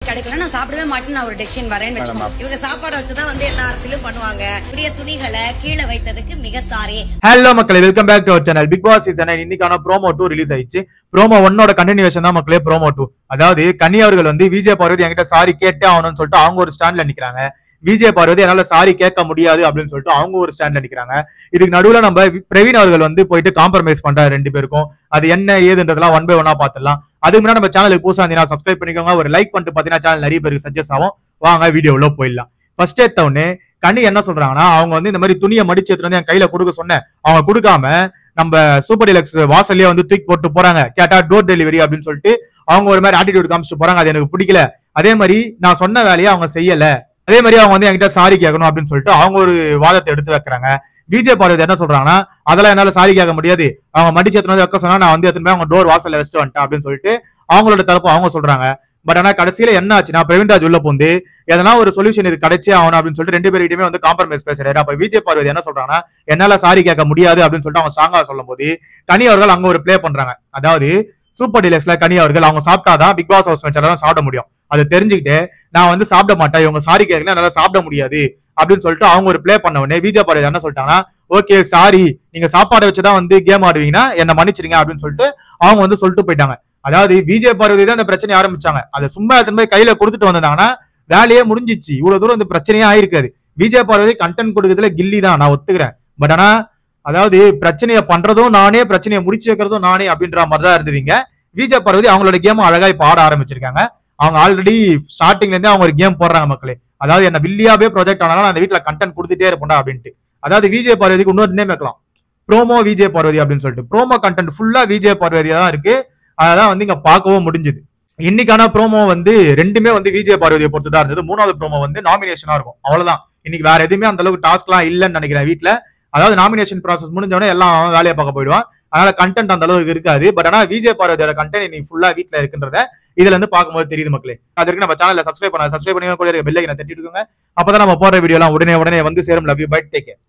கிடைக்கல நான் சாப்பிடவே மாட்டேன்னு நான் ஒரு டெசிஷன் வரேன்னு வச்சுக்கோங்க. இவங்க சாப்பாடு வச்சுதான் வந்து எல்லா அரசியலும் பண்ணுவாங்க. இப்படியே துணிகளை கீழே வைத்ததுக்கு மிக சாரி. ஹலோ மக்களே, welcome back to our channel. Bigg Boss season 9 இன்னைக்கான ப்ரோமோ 2 ரிலீஸ் ஆயிடுச்சு. ப்ரோமோ 1 கண்டினியூஷன் தான் மக்களே ப்ரோமோ 2. அதாவது கன்னி அவர்கள் வந்து விஜய் பார்வதி என்கிட்ட சாரி கேட்டே ஆகணும்னு சொல்லிட்டு அவங்க ஒரு ஸ்டாண்ட்ல நிக்கிறாங்க. விஜய் பார்வதி என்னால சாரி கேட்க முடியாது அப்படின்னு சொல்லிட்டு அவங்க ஒரு ஸ்டாண்ட்ல நிக்கிறாங்க. இதுக்கு நடுவுல நம்ம பிரவீன் அவர்கள் வந்து போயிட்டு காம்ப்ரமைஸ் பண்றாரு ரெண்டு பேருக்கும். அது என்ன ஏதுன்றதெல்லாம் ஒன் பை ஒன்னா பாத்துடலாம். அதுக்கு முன்னாடி நம்ம சேனலுக்கு புதுசா இருந்தீங்கன்னா சப்ஸ்கிரைப் பண்ணிக்கோங்க. ஒரு லைக் பண்ணிட்டு பாத்தீங்கன்னா சேனல் நிறைய பேருக்கு சஜஸ்ட் ஆகும். வாங்க வீடியோல போயிடலாம். ஃபர்ஸ்ட் எடுத்தவொடனே கனி என்ன சொல்றாங்கன்னா, அவங்க வந்து இந்த மாதிரி துணியை மடிச்சு எடுத்து வந்து என் கையில கொடுக்க சொன்னேன், அவங்க கொடுக்காம நம்ம சூப்பர் டிலக்ஸ் வாசல்லே வந்து தூக்கி போட்டு போறாங்க. கேட்டா டோர் டெலிவரி அப்படின்னு சொல்லிட்டு அவங்க ஒரு மாதிரி ஆட்டிடியூட் காமிச்சிட்டு போறாங்க. அது எனக்கு பிடிக்கல. அதே மாதிரி நான் சொன்ன வேலையை அவங்க செய்யல. அதே மாதிரி அவங்க வந்து என்கிட்ட சாரி கேட்கணும் அப்படின்னு சொல்லிட்டு அவங்க ஒரு வாதத்தை எடுத்து வைக்கிறாங்க. விஜய் பார்வதி என்ன சொல்றாங்கன்னா, அதெல்லாம் என்னால சாரி கேட்க முடியாது, அவங்க மடிச்சு எடுத்து வந்து வைக்க சொன்னா நான் வந்து எடுத்துன்னு போய் அவங்க டோர் வாசல்ல வச்சுட்டு வந்துட்டேன் அப்படின்னு சொல்லிட்டு அவங்களோட தரப்பு அவங்க சொல்றாங்க. பட் ஆனா கடைசியில என்ன ஆச்சுன்னா, பிரவீன்ராஜ் உள்ள போந்து எதனா ஒரு சொல்யூஷன் இது கிடைச்சே ஆகணும் அப்படின்னு சொல்லிட்டு ரெண்டு பேருக்கிட்டயுமே வந்து காம்ப்ரமைஸ் பேசுறாரு. அப்ப விஜய் பார்வதி என்ன சொல்றாங்கன்னா, என்னால சாரி கேட்க முடியாது அப்படின்னு சொல்லிட்டு அவங்க ஸ்ட்ராங்கா சொல்லும் போது கனி அவர்கள் அங்க ஒரு பிளே பண்றாங்க. அதாவது சூப்பர் டிலக்ஸ்ல கனி அவர்கள் அவங்க சாப்பிட்டாதான் பிக் பாஸ் ஹவுஸ் மேட்ச்ல தான் சாப்பிட முடியும். அதை தெரிஞ்சுக்கிட்டு நான் வந்து சாப்பிட மாட்டேன், இவங்க சாரி கேட்கல, என்னால சாப்பிட முடியாது அப்படின்னு சொல்லிட்டு அவங்க ஒரு பிளே பண்ண உடனே விஜய் பார்வதி என்ன சொல்லிட்டாங்கன்னா, ஓகே சாரி, நீங்க சாப்பாடை வச்சுதான் வந்து கேம் ஆடுவீங்கன்னா என்ன மன்னிச்சிருங்க அப்படின்னு சொல்லிட்டு அவங்க வந்து சொல்லிட்டு போயிட்டாங்க. அதாவது விஜய் பார்வதி தான் இந்த பிரச்சனையை ஆரம்பிச்சாங்க. அதை சும்மா எடுத்துன்னு போய் கையில கொடுத்துட்டு வந்தாங்கன்னா வேலையே முடிஞ்சிச்சு. இவ்வளவு தூரம் இந்த பிரச்சனையே ஆயிருக்காது. விஜய் பார்வதி கண்டென்ட் கொடுக்கறதுல கில்லி தான், நான் ஒத்துக்கிறேன். பட் ஆனா அதாவது பிரச்சனையை பண்றதும் நானே, பிரச்சனையை முடிச்சு வைக்கிறதும் நானே அப்படின்ற மாதிரி தான் இருந்ததுங்க. விஜய் பார்வதி அவங்களோட கேம் அழகா இப்ப ஆட ஆரம்பிச்சிருக்காங்க. அவங்க ஆல்ரெடி ஸ்டார்டிங்ல இருந்தே அவங்க ஒரு கேம் போடுறாங்க மக்களே. அதாவது என்ன வில்லியாவே ப்ரொஜெக்ட் ஆனாலும் அந்த வீட்டுல கண்டென்ட் கொடுத்துட்டே இருப்போம் அப்படின்ட்டு. அதாவது விஜய் பார்வதிக்கு இன்னொரு நேம் வைக்கலாம், ப்ரோமோ விஜய் பார்வதி அப்படின்னு சொல்லிட்டு. ப்ரோமோ கண்டென்ட் ஃபுல்லா விஜய் பார்வதியா தான் இருக்கு. அதான் வந்து இங்க பார்க்கவும் முடிஞ்சது. இன்னைக்கான ப்ரோமோ வந்து ரெண்டுமே வந்து விஜய் பார்வதியை பொறுத்து தான் இருந்தது. மூணாவது ப்ரோமோ வந்து நாமினேஷனா இருக்கும், அவ்வளவுதான். இன்னைக்கு வேற எதுவுமே அந்த அளவுக்கு டாஸ்க் எல்லாம் இல்லைன்னு நினைக்கிறேன் வீட்டுல. அதாவது நாமினேஷன் ப்ராசஸ் முடிஞ்சவொடனே எல்லாம் வேலையை பார்க்க போயிடுவான். அதனால கண்டென்ட் அந்த அளவுக்கு இருக்காது. பட் ஆனா விஜய் பார்வதியோட கண்டென்ட் இன்னைக்கு ஃபுல்லா வீட்டுல இருக்குன்றத இதுல இருந்து பார்க்கும்போது தெரியுது மக்களே. அதற்கு நம்ம சேனல்ல சப்ஸ்கிரைப் பண்ணி கூட பெல் ஐக்கனை தட்டிட்டு இருக்கோங்க. அப்பதான் நம்ம போற வீடியோ எல்லாம் உடனே வந்து சேரும். Love you, bye, take care.